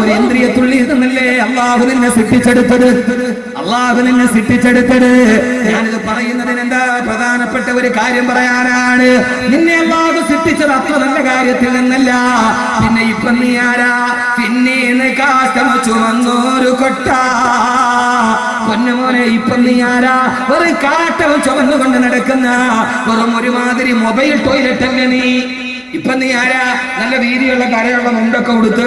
ഒരു ഇന്ദ്രിയത്തുള്ളി എന്നല്ലേ അള്ളാഹു നിന്നെ സൃഷ്ടിച്ചെടുത്തത്. അള്ളാഹു നിന്നെ സൃഷ്ടിച്ചെടുത്തത്. ഞാനിത് പറയുന്നതിന് എന്താ പ്രധാനപ്പെട്ട ഒരു കാര്യം പറയാനാണ്. നിന്നെ അള്ളാഹു സൃഷ്ടിച്ചത് അത്ര നല്ല കാര്യത്തിൽ നിന്നല്ല. പിന്നെ ഇപ്പൊ നീ ആരാ? പിന്നെ കാഷ്ടം ചുമന്നോരു കൊട്ട. പൊന്നുമോനെ, ഇപ്പൊ നീ ആരാ? ഒരു കാട്ടവും ചുമന്നുകൊണ്ട് നടക്കുന്ന വെറും ഒരുമാതിരി മൊബൈൽ ടോയ്ലറ്റ് അല്ലേ നീ. ഇപ്പൊ നീ ആരാ? നല്ല വീതിയുള്ള കരയുള്ള മുണ്ടൊക്കെ കൊടുത്ത്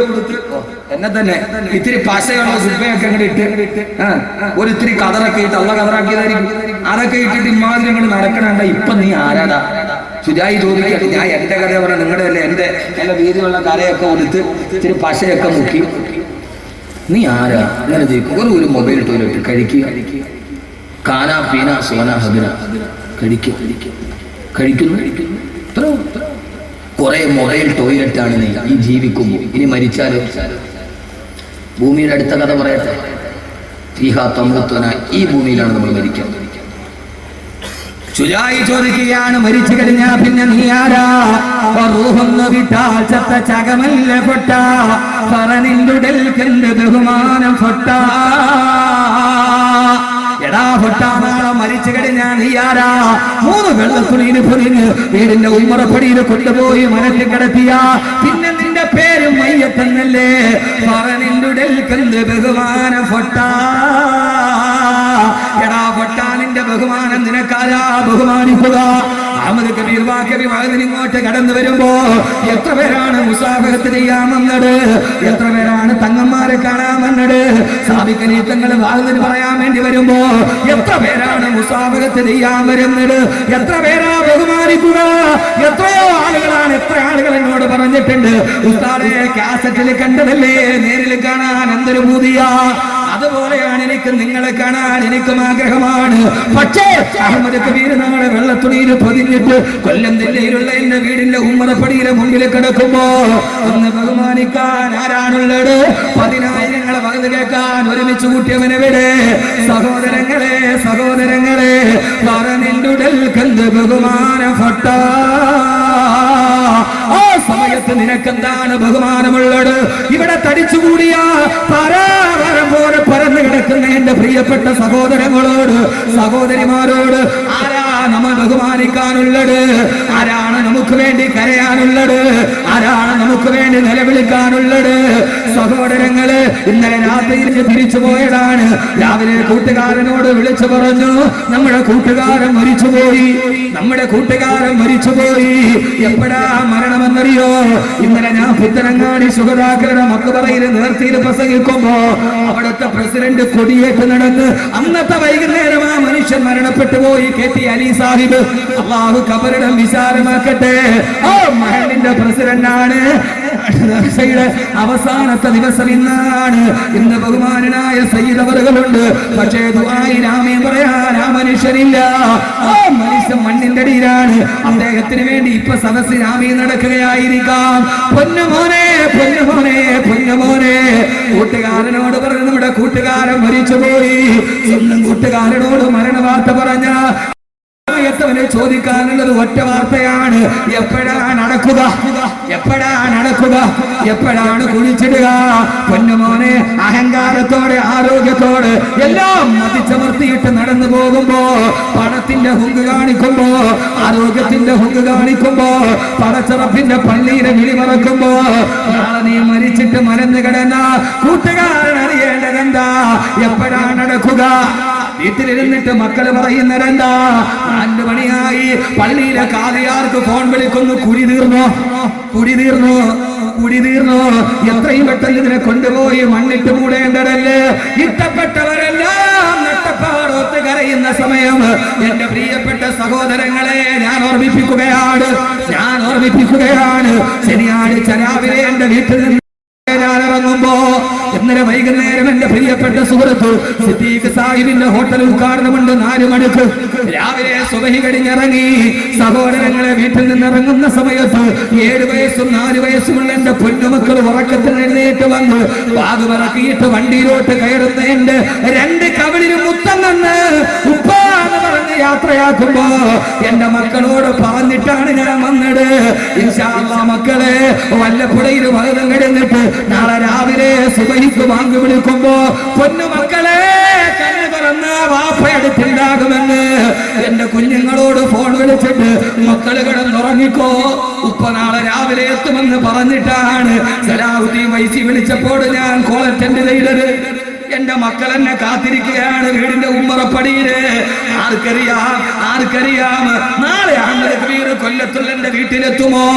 എന്നെ തന്നെ ഇത്തിരി പശയുള്ള സുബയൊക്കെ അങ്ങോട്ട് ഇട്ട് ഒരിത്തിരി കതറൊക്കെ ഇട്ട് അള്ള കതറാക്കിയതായിരിക്കും. അതൊക്കെ ഇട്ടിട്ട് ഇമാതിരി അങ്ങോട്ട് നടക്കണണ്ട. ഇപ്പൊ നീ ആരാടാ? സുജായി ചോദിക്കട്ടെ. ഞാൻ എന്റെ കഥ പറഞ്ഞ നിങ്ങളുടെ അല്ലേ. എന്റെ നല്ല വീതിയുള്ള കരയൊക്കെ കൊടുത്ത് ഇത്തിരി പശയൊക്കെ മുക്കി നീ ആരാ? അങ്ങനെ ചോദിക്കും. ഒരു മൊബൈൽ ടോയ്ലറ്റ് കഴിക്കുക, കാനാ പീന സോന ഹബിന കഴിക്കുന്നു. കുറെ മൊബൈൽ ടോയ്ലറ്റ് ആണ് നീ ഈ ജീവിക്കുമ്പോൾ. ഇനി മരിച്ചാലോ? ഭൂമിയുടെ അടുത്ത കഥ പറയട്ടെ. ഫീഹാ തമൂത്തുന, ഈ ഭൂമിയിലാണ് നമ്മൾ മരിക്കാൻ. ശുജായി ചോദിക്കുകയാണ്, മരിച്ചു കഴിഞ്ഞാ പിന്നെ നീ ആരാ? റൂഹൊന്ന് വിട്ടാൽ ചത്ത ചകമല്ല പൊട്ട, പറനിന്റുടൽക്കെന്ത് ബഹുമാനം പൊട്ട. എടാ പൊട്ടാനാളെ മരിച്ചു കഴിഞ്ഞാ നീ ആരാ? 3 വെള്ളത്തുണിയിൽ പൊതിഞ്ഞ് വീടിന്റെ ഉമ്മറപ്പടിയിൽ കൊണ്ടുപോയി മനത്തിൽ കിടത്തിയ പിന്നെ നിന്റെ പേരും മയ്യത്തെന്നല്ലേ. പറനിന്റുടൽക്കെന്ത് ബഹുമാനം പൊട്ട. എടാ പൊട്ടാ, നിന്റെ ബഹുമാനം നിനക്കാരാ ബഹുമാനിക്കുക? അഹമ്മദ് കബീർ വാക്കബി ഇങ്ങോട്ട് കടന്നു വരുമ്പോ എത്ര പേരാണ് മുസാഫഹത്ത് ചെയ്യാൻ വന്നത്? എത്ര പേരാണ് തങ്ങന്മാരെ കാണാൻ വന്നത്? സാബിക്കലി തങ്ങൾ വാഹനത്തിന് പറയാൻ വേണ്ടി വരുമ്പോ എത്ര പേരാണ് മുസാഫഹത്ത് ചെയ്യാൻ വരുന്നത്? എത്ര പേരാ ബഹുമാനിക്കുക? എത്രയോ ആളുകളാണ്. എത്ര ആളുകൾ എന്നോട് പറഞ്ഞിട്ടുണ്ട്, ഉസ്താദേ കാസറ്റിൽ കണ്ടതല്ലേ, നേരിൽ കാണാൻ എന്തൊരു പൂതിയാ. അതുപോലെയാണ് എനിക്ക് നിങ്ങളെ കാണാൻ എനിക്കും ആഗ്രഹമാണ്. പക്ഷേ അഹമ്മദ് കബീർ നമ്മളെ വെള്ളത്തുണിയിൽ പൊതിഞ്ഞിട്ട് കൊല്ലം ജില്ലയിലുള്ള എന്റെ വീടിന്റെ ഉമ്മറപ്പടിയുടെ മുമ്പിൽ കിടക്കുമ്പോ ഒന്ന് ബഹുമാനിക്കാൻ ആരാണുള്ളത്? 10,000 പകുതി കേൾക്കാൻ ഒരുമിച്ച് കൂട്ടിയവനെവിടെ? സഹോദരങ്ങളെ പറഞ്ഞിട്ടുടൽക്കെന്ത് ബഹുമാനം പൊട്ട. ആ സമയത്ത് നിനക്കെന്താണ് ബഹുമാനമുള്ളത്? ഇവിടെ തടിച്ചുകൂടിയ പരാവരം പോലെ പരന്നു കിടക്കുന്ന എന്റെ പ്രിയപ്പെട്ട സഹോദരങ്ങളോട്, സഹോദരിമാരോട് ആരാ നമ്മൾ ബഹുമാനിക്കാനുള്ളത്? ആരാണ് നമുക്ക് വേണ്ടി കരയാനുള്ളത്? ആരാണ് നമുക്ക് വേണ്ടി നിലവിളിക്കാനുള്ളത്? സഹോദരങ്ങള്, ഇന്നലെ രാത്രിയിൽ തിരിച്ചു പോയതാണ്. രാവിലെ കൂട്ടുകാരനോട് വിളിച്ചു പറഞ്ഞു, നമ്മുടെ കൂട്ടുകാരൻ മരിച്ചുപോയി. എപ്പോഴാ മരണമെന്നറിയോ? ഇന്നലെ ഞാൻ പുത്തനങ്ങാടി ശുഹദാക്കളുടെ മക്ബറയിൽ നേർച്ചയിൽ പ്രസംഗിക്കുമ്പോ അവിടുത്തെ പ്രസിഡന്റ് കൊടിയേറ്റ് നടന്ന് അന്നത്തെ വൈകുന്നേരം ആ മനുഷ്യൻ മരണപ്പെട്ടു പോയി. KT അലി സാഹിബ്, അള്ളാഹു ഖബറിടം വിശാലമാക്കട്ടെ. ആ മഹലിന്റെ പ്രസിഡന്റാണ്. അവസാനത്തെ ദിവസം ഇന്നാണ്. ഇന്ന് ബഹുമാനായ സയ്യിദ് അവറുകളുണ്ട്. പക്ഷേ ദുആയിൽ ആമീൻ പറയാൻ ആ മനുഷ്യനില്ല. ആ മനുഷ്യൻ മണ്ണിന്റെ അടിയിലാണ്. അദ്ദേഹത്തിന് വേണ്ടി ഇപ്പൊ സദസ്സിൽ ആമീൻ നടക്കുകയായിരിക്കാം. പൊന്നുമോനെ കൂട്ടുകാരനോട് പറഞ്ഞു, നമ്മുടെ കൂട്ടുകാരൻ മരിച്ചുപോയി. സ്വന്തം കൂട്ടുകാരനോട് മരണവാർത്ത പറഞ്ഞ യത്തവനെ ചോദിക്കാനുള്ളത് ഒറ്റ വാർത്തയാണ്, എപ്പോഴാണ് നടക്കുക, എപ്പോഴാണ് കുഴിച്ചിടുക? പൊന്നുമോനെ, അഹങ്കാരത്തോടെ ആരോഗ്യത്തോടെ എല്ലാം മതിച്ചമർത്തിയിട്ട് നടന്നു പോകുമ്പോ, പണത്തിന്റെ ഹുങ്ക് കാണിക്കുമ്പോ, ആരോഗ്യത്തിന്റെ ഹുങ്ക് കാണിക്കുമ്പോ, പടച്ചറപ്പിന്റെ പള്ളിയിലെ വിളി മറക്കുമ്പോ, നാളെ നീ മരിച്ചിട്ട് മരന്ന് കിടന്ന കൂട്ടുകാരൻ അറിയേണ്ടതെന്താ? എപ്പോഴാണ് നടക്കുക? വീട്ടിലിരുന്നിട്ട് മക്കള് പറയുന്നതെന്താ? 4 മണിയായി, പള്ളിയിലെ കാലിയാർക്ക് ഫോൺ വിളിക്കുന്നു, കുടി തീർന്നു. എത്രയും പെട്ടെന്ന് ഇതിനെ കൊണ്ടുപോയി മണ്ണിട്ട് മൂടേണ്ടതല്ലേ? ഇഷ്ടപ്പെട്ടവരെല്ലാം നട്ടപ്പാടോത്ത് കരയുന്ന സമയം എന്റെ പ്രിയപ്പെട്ട സഹോദരങ്ങളെ ഞാൻ ഓർമ്മിപ്പിക്കുകയാണ്. ശനിയാഴ്ച രാവിലെ എന്റെ വീട്ടിൽ നിന്ന് ഇറങ്ങുമ്പോ ഇന്നലെ വൈകുന്നേരം എന്റെ പ്രിയപ്പെട്ട സുഹൃത്ത് സിദ്ദീഖ് സാഹിബിന്റെ ഹോട്ടൽ ഉദ്ഘാടനമുണ്ട്. 4 മണിക്ക് രാവിലെ സുബഹി കഴിഞ്ഞിറങ്ങി. സഹോദരങ്ങളെ, വീട്ടിൽ നിന്ന് ഇറങ്ങുന്ന സമയത്ത് 7 വയസ്സും 4 വയസ്സുമുള്ള എന്റെ പൊന്നുമക്കൾ ഉറക്കത്തിൽ എഴുന്നേറ്റ് വന്ന് ബാഗ് പറക്കിയിട്ട് വണ്ടിയിലോട്ട് കയറുന്ന എന്റെ 2 കവിളിന് മുത്തം തന്ന് ഉപ്പാന്ന് പറഞ്ഞ് യാത്രയാക്കുമ്പോ എന്റെ മക്കളോട് പറഞ്ഞിട്ടാണ് ഞാൻ വന്നത്. ഇൻഷാ അല്ലാഹ് മക്കളെ, വല്ലപ്പുഴയിൽ വകതം കിടന്നിട്ട് നാളെ രാവിലെ സുബഹിക്ക് വാങ്ങി വിളിക്കുമ്പോ പൊന്നു മക്കളെ കണ്ണ് തുറന്ന വാപ്പയടുത്തുണ്ടാകുമെന്ന് എന്റെ കുഞ്ഞുങ്ങളോട് ഫോൺ വിളിച്ചിട്ട് മക്കള് കിടന്നുറങ്ങിക്കോ, ഉപ്പ നാളെ രാവിലെ എത്തുമെന്ന് പറഞ്ഞിട്ടാണ് സലാഹുദ്ദീൻ വൈസി വിളിച്ചപ്പോൾ ഞാൻ കോൾ അറ്റൻഡ് ചെയ്തത്. എന്റെ മക്കൾ എന്നെ കാത്തിരിക്കുകയാണ് വീടിന്റെ ഉമ്മറപ്പടിയില്. ആർക്കറിയാം നാളെ അഹമ്മദ് കബീർ കൊല്ലത്തുള്ള എന്റെ വീട്ടിലെത്തുമോ,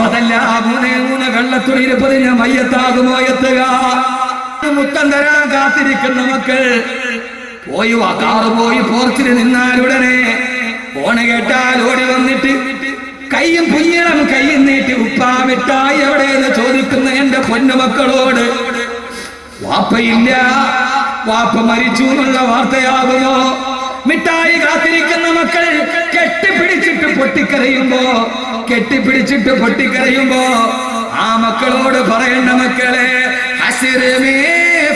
അതല്ല 3 വെള്ളത്തുള്ളിയിൽ പൊതിഞ്ഞ മയ്യത്താകുമോ എത്തുക. മുത്തം തരാൻ കാത്തിരിക്കുന്ന മക്കൾ കാറ് പോയി പോർച്ചിൽ നിന്നാലുടനെ ഫോണ് കേട്ടാൽ ഓടി വന്നിട്ട് കയ്യും പുഞ്ഞിളം കയ്യും നീട്ടി ഉപ്പാ മിഠായി എവിടെയെന്ന് ചോദിക്കുന്ന എന്റെ പൊന്നുമക്കളോട് വാപ്പയില്ല, വാപ്പ മരിച്ചു എന്നുള്ള വാർത്തയാകുമോ? മിഠായി കാത്തിരിക്കുന്ന മക്കൾ കെട്ടിപ്പിടിച്ചിട്ട് പൊട്ടിക്കരയുമ്പോ ആ മക്കളോട് പറയേണ്ട മക്കളെ, ഹശ്ർ മേ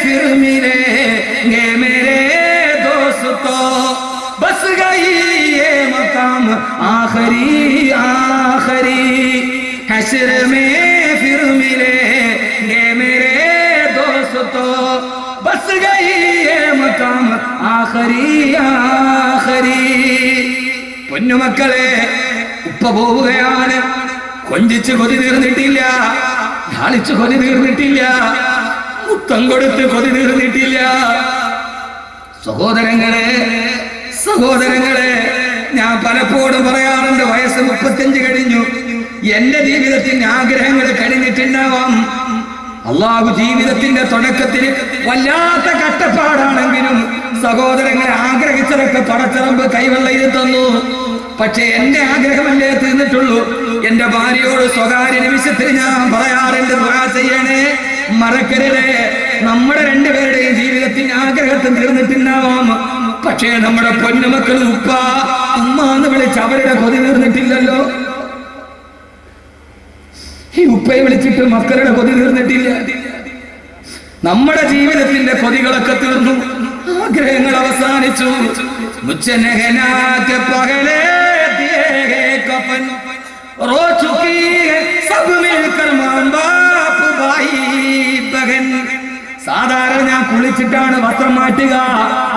ഫിർ മിലേംഗെ മേരെ ദോസ്തോ, ബസ് ഗയി യേ മഖാം ആഖിരി ആഖിരി, ഹശ്ർ മേ ഫിർ മിലേംഗെ മേരെ ദോസ്തോ, ബസ് ഗയി യേ മഖാം ആഖിരി ആഖിരി. പൊന്നുമക്കളെ, ഉപ്പ പോവുകയാണ്. കൊഞ്ചിച്ച് കൊതി തീർന്നിട്ടില്ല, ലാളിച്ച് കൊതി തീർന്നിട്ടില്ല, മുത്തം കൊടുത്ത് കൊതി തീർന്നിട്ടില്ല. സഹോദരങ്ങളെ, ഞാൻ പലപ്പോഴും പറയാറുണ്ട്, വയസ്സ് 35 കഴിഞ്ഞു. എന്റെ ജീവിതത്തിന്റെ ആഗ്രഹങ്ങൾ കഴിഞ്ഞിട്ടുണ്ടാവാം. അള്ളാഹു ജീവിതത്തിന്റെ തുടക്കത്തിൽ വല്ലാത്ത കഷ്ടപ്പാടാണെങ്കിലും സഹോദരങ്ങളെ ആഗ്രഹിച്ചതൊക്കെ പടച്ചിറമ്പ് കൈവെള്ളയിൽ തന്നു. പക്ഷെ എന്റെ ആഗ്രഹമല്ലേ തീർന്നിട്ടുള്ളൂ. എന്റെ ഭാര്യയോട് സ്വകാര്യ നിമിഷത്തിൽ ഞാൻ പറയാറുണ്ട്, ദുആ ചെയ്യണേ, മറക്കരുതേ. നമ്മുടെ രണ്ടുപേരുടെയും ജീവിതത്തിന് ആഗ്രഹത്തിൽ തീർന്നിട്ടുണ്ടാവാം. പക്ഷേ നമ്മുടെ പൊന്നുമക്കൾ ഉപ്പ ഉമ്മ എന്ന് വിളിച്ച് അവരുടെ കൊതി തീർന്നിട്ടില്ലല്ലോ. ഈ ഉപ്പയെ വിളിച്ചിട്ട് മക്കളുടെ കൊതി തീർന്നിട്ടില്ല. നമ്മുടെ ജീവിതത്തിന്റെ കൊതികളൊക്കെ തീർന്നു, ആഗ്രഹങ്ങൾ അവസാനിച്ചു. സാധാരണ ഞാൻ കുളിച്ചിട്ടാണ് വസ്ത്രം മാറ്റുക.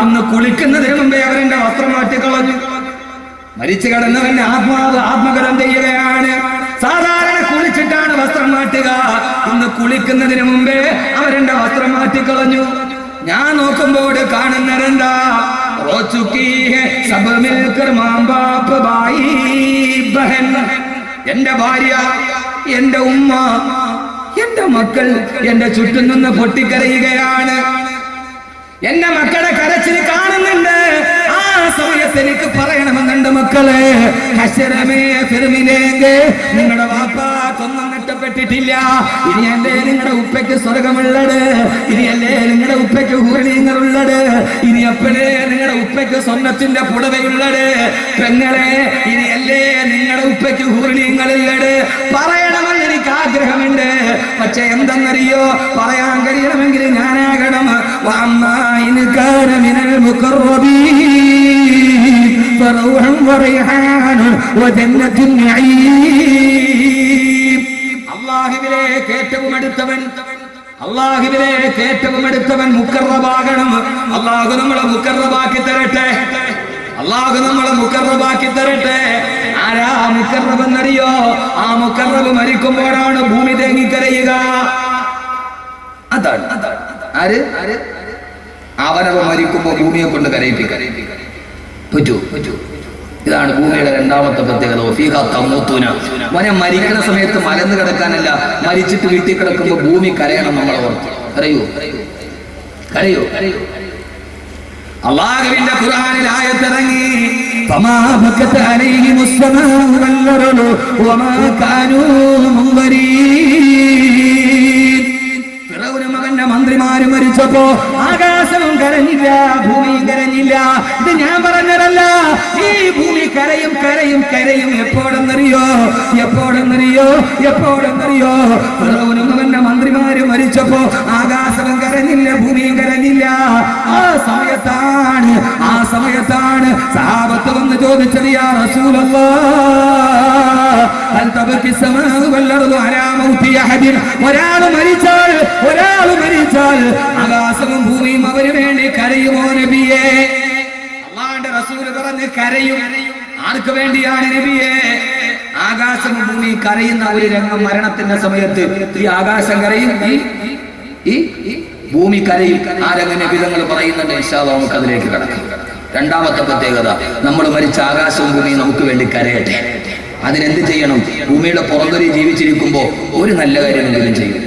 ഇന്ന് കുളിക്കുന്നതിന് മുമ്പേ അവരെന്റെ വസ്ത്രം മാറ്റിക്കളഞ്ഞു. മരിച്ചു കിടന്നവന്റെ ആത്മകഥം ചെയ്യുകയാണ്. സാധാരണ കുളിച്ചിട്ടാണ് വസ്ത്രം മാറ്റുക, ഇന്ന് കുളിക്കുന്നതിന് മുമ്പേ അവരെന്റെ വസ്ത്രം മാറ്റിക്കളഞ്ഞു. ഞാൻ നോക്കുമ്പോൾ കാണുന്നതെന്താ? എന്റെ ഭാര്യ, എന്റെ ഉമ്മ, എന്റെ മക്കൾ എന്റെ ചുറ്റും നിന്ന് പൊട്ടിക്കരയുകയാണ്. എന്റെ മക്കളെ കരച്ചിൽ കാണുന്നുണ്ട്. ആ സമയത്ത് എനിക്ക് പറയണമെന്നുണ്ട്, മക്കളെ, നിങ്ങളുടെ വാപ്പാക്കൊന്നും നഷ്ടപ്പെട്ടിട്ടില്ല. ഇനിയല്ലേ നിങ്ങളുടെ ഉപ്പയ്ക്ക് സ്വർഗമുള്ളത്, ഇനിയല്ലേ നിങ്ങളുടെ ഉപ്പയ്ക്ക് ഹൂർണീങ്ങളുള്ളത്, ഇനി എപ്പോഴേ നിങ്ങളുടെ ഉപ്പയ്ക്ക് സ്വർണ്ണത്തിന്റെ പുടവയുള്ളത്. പെങ്ങളെ, ഇനിയല്ലേ നിങ്ങളുടെ ഉപ്പയ്ക്ക് ഹൂർണീങ്ങളുള്ളത്. പറയണമെന്ന് എനിക്ക് ആഗ്രഹമുണ്ട്. പക്ഷെ എന്തെന്നറിയോ, പറയാൻ കഴിയണമെങ്കിൽ ഞാനാകണം. അല്ലാഹുവിലേക്ക് ഏറ്റവും അടുത്തവൻ മുഖർറബാകണം. അല്ലാഹു നമ്മളെ മുഖർറബാക്കി തരട്ടെ. ആരാ മുഖർറബ് എന്നറിയോ? ആ മുഖർറബ് മരിക്കുമ്പോഴാണ് ഭൂമി തേങ്ങിക്കരയുക. അതാണ് ആര്? അവനവ മരിക്കുമ്പോ ഭൂമിയെ കൊണ്ട് കരയിപ്പിക്കാൻ പറ്റൂ. ഇതാണ് ഭൂമിയുടെ രണ്ടാമത്തെ പ്രത്യേകത. മോനെ, മരിക്കുന്ന സമയത്ത് മലന്ന് കിടക്കാനല്ല, മരിച്ചിട്ട് വീട്ടിൽ കിടക്കുമ്പോ ഭൂമി കരയണം. നമ്മളെ ഓർത്ത് കരയോ? അല്ലാഹുവിന്റെ ഖുർആനിൽ ആയത്തിറങ്ങി, ഫമാ ബകത അലൈഹിമുസ് സമാഉ വൽ അർളു വമാ കാനൂ മുൻവരീൻ. ഫിറഔന മകന്റെ മന്ത്രിമാര് മരിച്ചപ്പോ ആകാശവും കരഞ്ഞില്ല, ഭൂമിയും കരഞ്ഞില്ല. ഇത് ഞാൻ പറഞ്ഞതല്ല. ഈ ഭൂമി കരയും. എപ്പോഴെന്നറിയോ? ഫിറഔന മകന്റെ മന്ത്രിമാര് മരിച്ചപ്പോ ആകാശവും കരഞ്ഞില്ല, ഭൂമിയും കരഞ്ഞില്ല. ആ സമയത്താണ് സഹാബത്ത് വന്ന് ചോദിച്ചത്, യാ റസൂലല്ലാഹ് ഹൽ തബക്കി സമാഉ വൽ അർദു അലാ മൗതി അഹദിൻ, ഒരാൾ മരിച്ചാൽ ആകാശവും ഭൂമിയും അവന് വേണ്ടി കരയുമോ നബിയേ? അല്ലാഹുവിന്റെ റസൂൽ പറഞ്ഞു കരയും. ആർക്ക് വേണ്ടിയാണ് നബിയേ? ആകാശവും ഭൂമി കരയുന്ന ഒരു രംഗം മരണത്തിന്റെ സമയത്ത് ഈ ആകാശം കരയും, ഈ ഭൂമി കരയും. ആ രംഗം നബി തങ്ങൾ പറയുന്നുണ്ട്. ഇൻഷാ അല്ലാഹ് നമുക്ക് അതിലേക്ക് കടക്കാം. രണ്ടാമത്തെ പ്രത്യേകത, നമ്മൾ മരിച്ച ആകാശവും ഭൂമിയും നമുക്ക് വേണ്ടി കരയട്ടെ. അതിനെന്ത് ചെയ്യണം? ഭൂമിയുടെ പുറത്തൊരു ജീവിച്ചിരിക്കുമ്പോൾ ഒരു നല്ല കാര്യമെങ്കിലും ചെയ്യും.